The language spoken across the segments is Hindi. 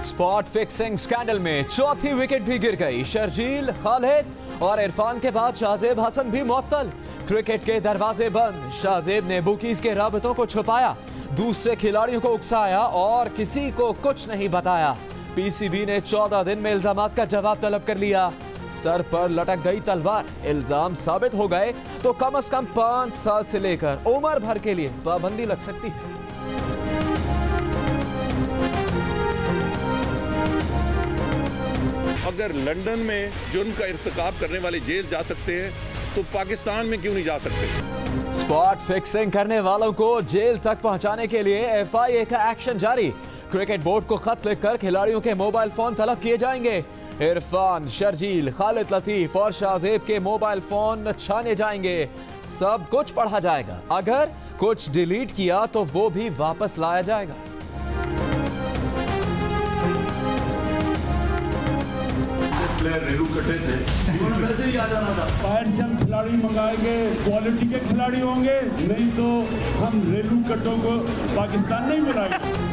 स्पॉट फिक्सिंग स्कैंडल में चौथी विकेट भी गिर गई। शर्जील, खालिद और इरफान के बाद शाहजेब हसन भी मुअत्तल। क्रिकेट के दरवाजे बंद। शाहजेब ने बुकीज के राबतों को छुपाया, दूसरे खिलाड़ियों को उकसाया और किसी को कुछ नहीं बताया। पीसीबी ने 14 दिन में इल्जामात का जवाब तलब कर लिया। सर पर लटक गई तलवार। इल्जाम साबित हो गए तो कम से कम 5 साल से लेकर उम्र भर के लिए पाबंदी लग सकती है। अगर लंदन में जुर्म का इर्तिकाब करने वाले जेल जा सकते हैं तो पाकिस्तान में क्यों नहीं जा सकते? स्पॉट फिक्सिंग करने वालों को जेल तक पहुंचाने के लिए एफआईए का एक्शन जारी। क्रिकेट बोर्ड को खत लिखकर खिलाड़ियों के मोबाइल फोन तलब किए जाएंगे। इरफान, शर्जील, खालिद लतीफ और शाहजेब के मोबाइल फोन छाने जाएंगे। सब कुछ पढ़ा जाएगा। अगर कुछ डिलीट किया तो वो भी वापस लाया जाएगा। रेलू कटे थे, वैसे ही आ जाना था। बाहर से हम खिलाड़ी मंगाएंगे, क्वालिटी के खिलाड़ी होंगे, नहीं तो हम रेलू कटों को पाकिस्तान नहीं बनाएंगे।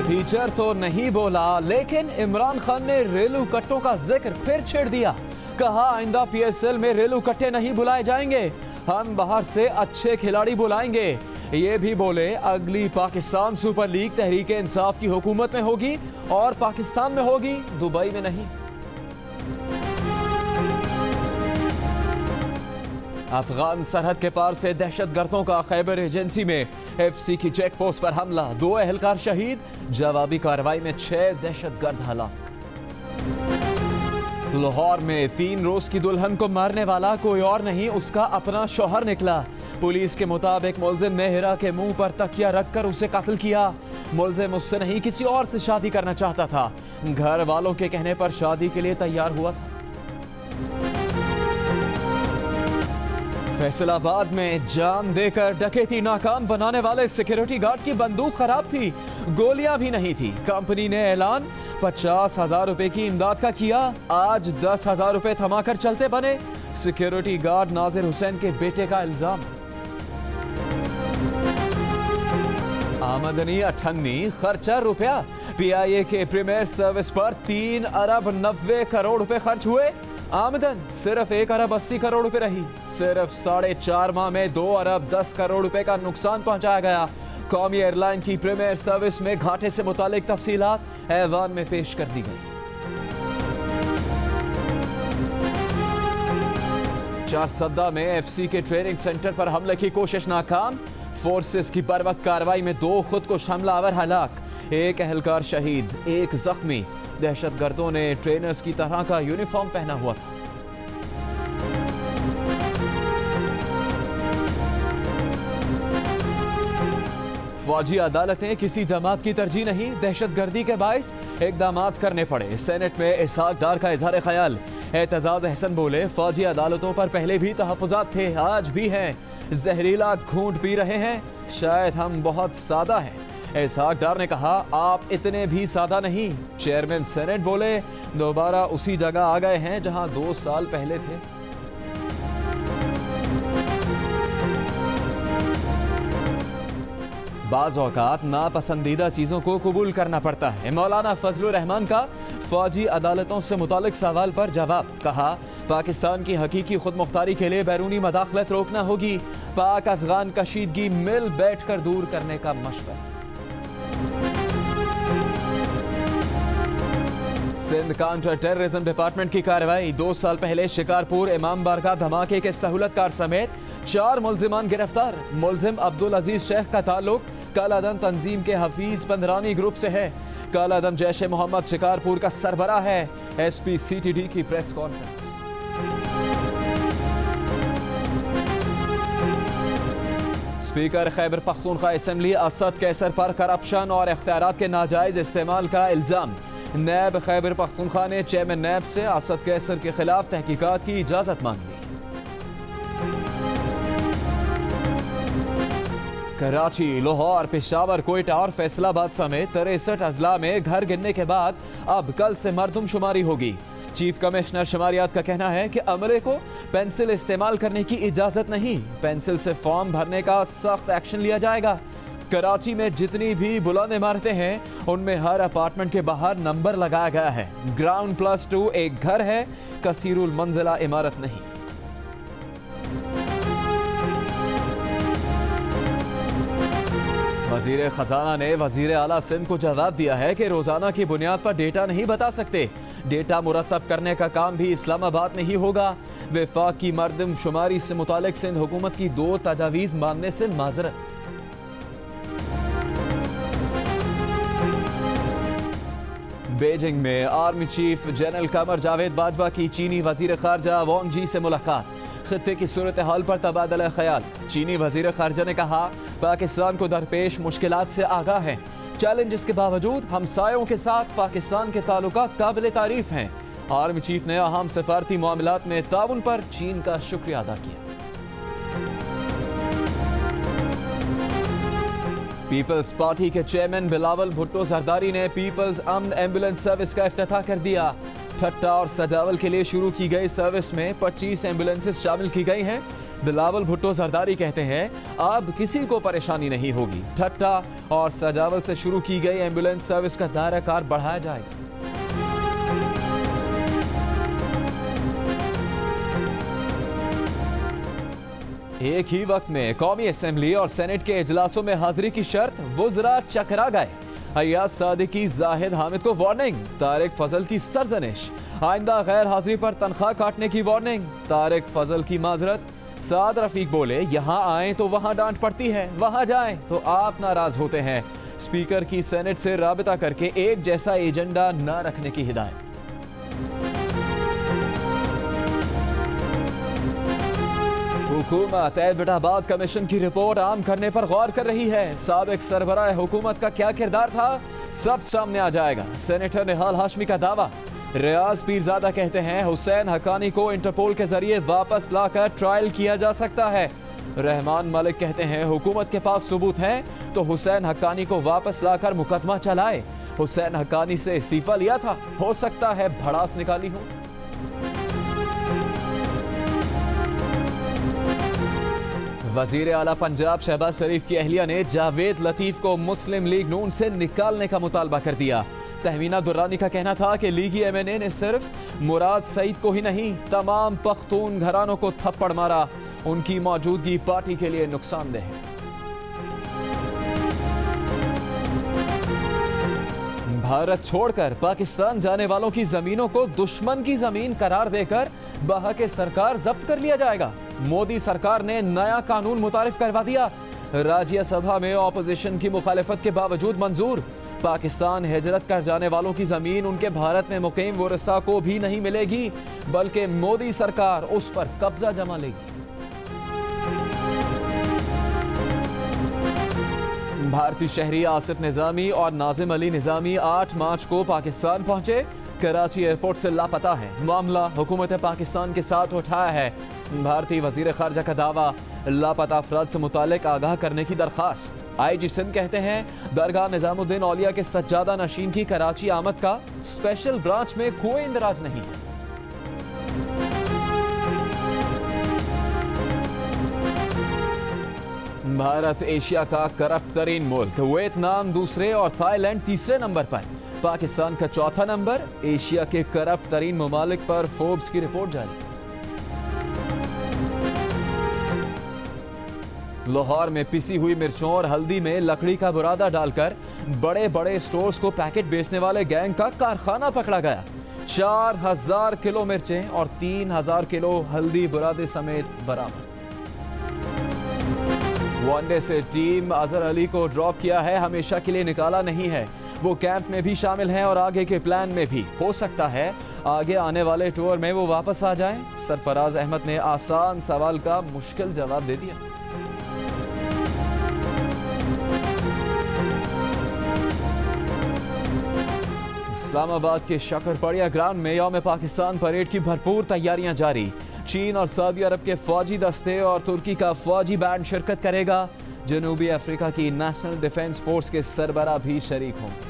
टीचर तो नहीं बोला, लेकिन इमरान खान ने रेलू कट्टों का जिक्र फिर छेड़ दिया। कहा आइंदा पीएसएल में रेलू कट्टे नहीं बुलाए जाएंगे, हम बाहर से अच्छे खिलाड़ी बुलाएंगे। ये भी बोले अगली पाकिस्तान सुपर लीग तहरीक इंसाफ की हुकूमत में होगी और पाकिस्तान में होगी, दुबई में नहीं। अफगान सरहद के पार से दहशतगर्दों का खैबर एजेंसी में एफसी की चेक पोस्ट पर हमला, 2 एहलकार शहीद। जवाबी कार्रवाई में 6 दहशतगर्द हलाक। लाहौर में 3 रोज की दुल्हन को मारने वाला कोई और नहीं, उसका अपना शौहर निकला। पुलिस के मुताबिक मुलजिम ने हिरा के मुंह पर तकिया रखकर उसे कत्ल किया। मुलजिम उससे नहीं किसी और से शादी करना चाहता था। घर वालों के कहने पर शादी के लिए तैयार हुआ था। फैसलाबाद में जान देकर डकैती नाकाम बनाने वाले सिक्योरिटी गार्ड की बंदूक खराब थी, गोलियां भी नहीं थी। कंपनी ने ऐलान 50,000 रुपए की इमदाद का किया। आज 10,000 रुपए थमाकर चलते बने। सिक्योरिटी गार्ड नाजिर हुसैन के बेटे का इल्जाम। आमदनी 98, खर्चा रुपया। पीआईए के प्रीमियर सर्विस पर 3 अरब 90 करोड़ रुपए खर्च हुए। आमदन सिर्फ 1 अरब 80 करोड़ रुपए रही। सिर्फ 4.5 माह में 2 अरब 10 करोड़ रुपए का नुकसान पहुंचाया गया। कौमी एयरलाइन की प्रीमियर सर्विस में घाटे से मुतालिक तफसीलात ऐवान में पेश कर दी गई। चारसद्दा में एफसी के ट्रेनिंग सेंटर पर हमले की कोशिश नाकाम। फोर्सेस की बरवक्त कार्रवाई में 2 खुद को हमलावर हलाक, 1 एहलकार शहीद, 1 जख्मी। दहशतगर्दों ने ट्रेनर्स की तरह का यूनिफॉर्म पहना हुआ था। फौजी अदालतें किसी जमात की तरजीह नहीं, दहशतगर्दी के बाइस इकदामात करने पड़े। सेनेट में इसहाक डार का इजहार ख्याल। एतजाज अहसन बोले फौजी अदालतों पर पहले भी तहफ़्फ़ुज़ात थे, आज भी हैं। जहरीला घूंट पी रहे हैं, शायद हम बहुत सादा हैं। इसहाक डार ने कहा आप इतने भी सादा नहीं। चेयरमैन सेनेट बोले दोबारा उसी जगह आ गए हैं जहां 2 साल पहले थे। बाज़ औक़ात नापसंदीदा चीज़ों को कबूल करना पड़ता है। मौलाना फजलुर रहमान का फौजी अदालतों से मुतालिक सवाल पर जवाब। कहा पाकिस्तान की हकीकी खुद मुख्तारी के लिए बैरूनी मदाखलत रोकना होगी। पाक अफगान कशीदगी मिल बैठ कर दूर करने का मशवरा। सिंध काउंटर टेररिज्म डिपार्टमेंट की कार्रवाई। 2 साल पहले शिकारपुर इमाम बारगाह धमाके के सहूलतकार समेत 4 मुलजिमान गिरफ्तार। मुलजिम अब्दुल अजीज शेख का ताल्लुक कालादम तंजीम के हफीज पंदरानी ग्रुप से है। कालादम जैश मोहम्मद शिकारपुर का सरबराह है। एसपी सीटीडी की press conference. Speaker Khyber Pakhtunkhwa assembly Asad Qaiser पर करप्शन और इख्तियारात के नाजायज इस्तेमाल का इल्जाम। नैब खैबर पख्तूनख्वा ने चेयरमैन नैब से असद कैसर के खिलाफ तहकीकात की इजाजत मांग ली। कराची, लाहौर, पेशावर, कोयटा और फैसलाबाद समेत 63 अजला में घर गिरने के बाद अब कल से मरदमशुमारी होगी। चीफ कमिश्नर शुमारियात का कहना है कि अमले को पेंसिल इस्तेमाल करने की इजाजत नहीं, पेंसिल से फॉर्म भरने का सख्त एक्शन लिया जाएगा। कराची में जितनी भी बुलंद इमारतें हैं उनमें हर अपार्टमेंट के बाहर नंबर लगाया गया है। ग्राउंड +2 एक घर है, कसीरुल मंजिला इमारत नहीं। वजीर खजाना ने वजीर आला सिंध को जवाब दिया है कि रोजाना की बुनियाद पर डेटा नहीं बता सकते। डेटा मुरतब करने का काम भी इस्लामाबाद में ही होगा। वफाक की मरदमशुमारी से मुतालिक सिंध हुकूमत की 2 तजावीज़ मानने से माजरत। बीजिंग में army chief general Qamar Javed Bajwa की चीनी वजीर खारजा वांग जी से मुलाकात। खित्ते की सूरत हाल पर तबादला ख्याल। चीनी वजीर खारजा ने कहा पाकिस्तान को दरपेश मुश्किलात से आगाह है। चैलेंजेस के बावजूद हमसायों के साथ पाकिस्तान के ताल्लुकात काबिल तारीफ हैं। आर्मी चीफ ने अहम सफारती मामलात में ताउन पर चीन का शुक्रिया अदा किया। पीपल्स पार्टी के चेयरमैन बिलावल भुट्टो जरदारी ने पीपल्स अमन एम्बुलेंस सर्विस का इफ्तिताह कर दिया। ठट्टा और सजावल के लिए शुरू की गई सर्विस में 25 एम्बुलेंसेस शामिल की गई हैं। बिलावल भुट्टो जरदारी कहते हैं अब किसी को परेशानी नहीं होगी। ठट्टा और सजावल से शुरू की गई एम्बुलेंस सर्विस का दायरा कार बढ़ाया जाएगा। एक ही वक्त में कौमी असेंबली और सेनेट के इजलासों में हाजिरी की शर्त, वुज़रा चकरा गए। अय्याज सादिकी जाहिद हामिद को वार्निंग, तारिक फजल की सरजनिश। आइंदा गैर हाजिरी पर तनख्वाह काटने की वार्निंग, तारिक फजल की माजरत। साद रफीक बोले यहाँ आए तो वहाँ डांट पड़ती है, वहाँ जाएं तो आप नाराज होते हैं। स्पीकर की सेनेट से राबिता करके एक जैसा एजेंडा न रखने की हिदायत। हुकूमत एबटाबाद कमीशन की रिपोर्ट आम करने पर गौर कर रही है। साबिक सरबराह हुकूमत का क्या किरदार था, सब सामने आ जाएगा। सेनेटर निहाल हाशमी का दावा। रियाज पीरजादा कहते हैं हुसैन हक्कानी को इंटरपोल के जरिए वापस लाकर ट्रायल किया जा सकता है। रहमान मलिक कहते हैं हुकूमत के पास सबूत है तो हुसैन हक्कानी को वापस लाकर मुकदमा चलाए। हुसैन हक्कानी से इस्तीफा लिया था, हो सकता है भड़ास निकाली हो। वजीर आला पंजाब शहबाज शरीफ की अहलिया ने जावेद लतीफ को मुस्लिम लीग नून से निकालने का मुतालबा कर दिया। तहमीना दुर्रानी का कहना था कि लीगी MNA ने सिर्फ मुराद सईद को ही नहीं तमाम पख्तून घरानों को थप्पड़ मारा। उनकी मौजूदगी पार्टी के लिए नुकसानदेह है। भारत छोड़कर पाकिस्तान जाने वालों की जमीनों को दुश्मन की जमीन करार देकर बहके सरकार जब्त कर लिया जाएगा। मोदी सरकार ने नया कानून मुतारिफ करवा दिया। राज्यसभा में ऑपोजिशन की मुखालिफत के बावजूद मंजूर। पाकिस्तान हिजरत कर जाने वालों की जमीन उनके भारत में मुकीम वारिसा को भी नहीं मिलेगी, बल्कि मोदी सरकार उस पर कब्जा जमा लेगी। भारतीय शहरी आसिफ निजामी और नाजिम अली निजामी 8 मार्च को पाकिस्तान पहुंचे। कराची एयरपोर्ट से लापता है। मामला हुकूमत पाकिस्तान के साथ उठाया है। भारतीय वजीर खारजा का दावा, लापता अफराद से मुतालिक आगाह करने की दरखास्त। IG सिंध कहते हैं दरगाह निजामुद्दीन औलिया के सज्जादा नशीन की कराची आमद का स्पेशल ब्रांच में कोई इंदराज नहीं है। भारत एशिया का करप्ट तरीन मुल्क, वियतनाम दूसरे और थाईलैंड तीसरे नंबर पर। पाकिस्तान का चौथा नंबर। एशिया के करप्ट तरीन ममालिक पर फोर्ब्स की रिपोर्ट जारी। लाहौर में पिसी हुई मिर्चों और हल्दी में लकड़ी का बुरादा डालकर बड़े बड़े स्टोर्स को पैकेट बेचने वाले गैंग का कारखाना पकड़ा गया। 4000 किलो मिर्चें और 3000 किलो हल्दी बुरादे समेत बरामद। वनडे से टीम अजहर अली को ड्रॉप किया है, हमेशा के लिए निकाला नहीं है। वो कैंप में भी शामिल हैं और आगे के प्लान में भी। हो सकता है आगे आने वाले टूर में वो वापस आ जाएं। सरफराज अहमद ने आसान सवाल का मुश्किल जवाब दे दिया। इस्लामाबाद के शकरपड़िया ग्राउंड में यौम पाकिस्तान परेड की भरपूर तैयारियां जारी। चीन और सऊदी अरब के फौजी दस्ते और तुर्की का फौजी बैंड शिरकत करेगा। जनूबी अफ्रीका की नेशनल डिफेंस फोर्स के सरबराह भी शरीक होंगे।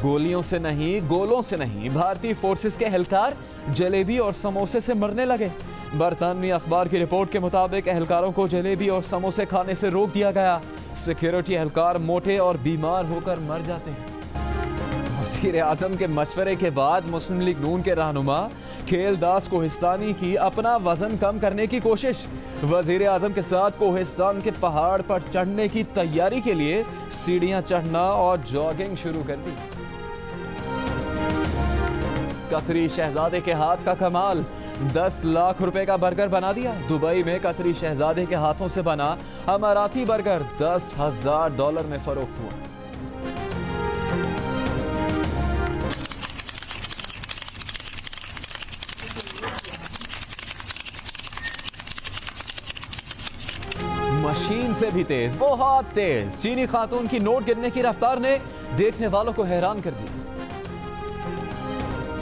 गोलियों से नहीं, गोलों से नहीं, भारतीय फोर्सेस के एहलकार जलेबी और समोसे से मरने लगे। बरतानवी अखबार की रिपोर्ट के मुताबिक एहलकारों को जलेबी और समोसे खाने से रोक दिया गया। सिक्योरिटी एहलकार मोटे और बीमार होकर मर जाते हैं। वज़ीर आज़म के मशवरे के बाद मुस्लिम लीग नून के रहनुमा खेलदास कोहिस्तानी की अपना वजन कम करने की कोशिश। वज़ीर आज़म के साथ कोहिस्तान के पहाड़ पर चढ़ने की तैयारी के लिए सीढ़ियां चढ़ना और जॉगिंग शुरू कर दी। कतरी शहजादे के हाथ का कमाल, 10 लाख रुपए का बर्गर बना दिया। दुबई में कतरी शहजादे के हाथों से बना अमाराती बर्गर $10,000 में फरोख्त हुआ। मशीन से भी तेज, बहुत तेज चीनी खातून की नोट गिनने की रफ्तार ने देखने वालों को हैरान कर दिया।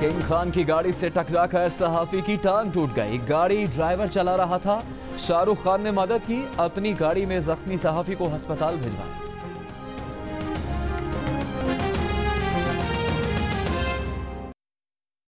किंग खान की गाड़ी से टकराकर सहाफी की टांग टूट गई। गाड़ी ड्राइवर चला रहा था। शाहरुख खान ने मदद की, अपनी गाड़ी में जख्मी सहाफी को अस्पताल भिजवाया।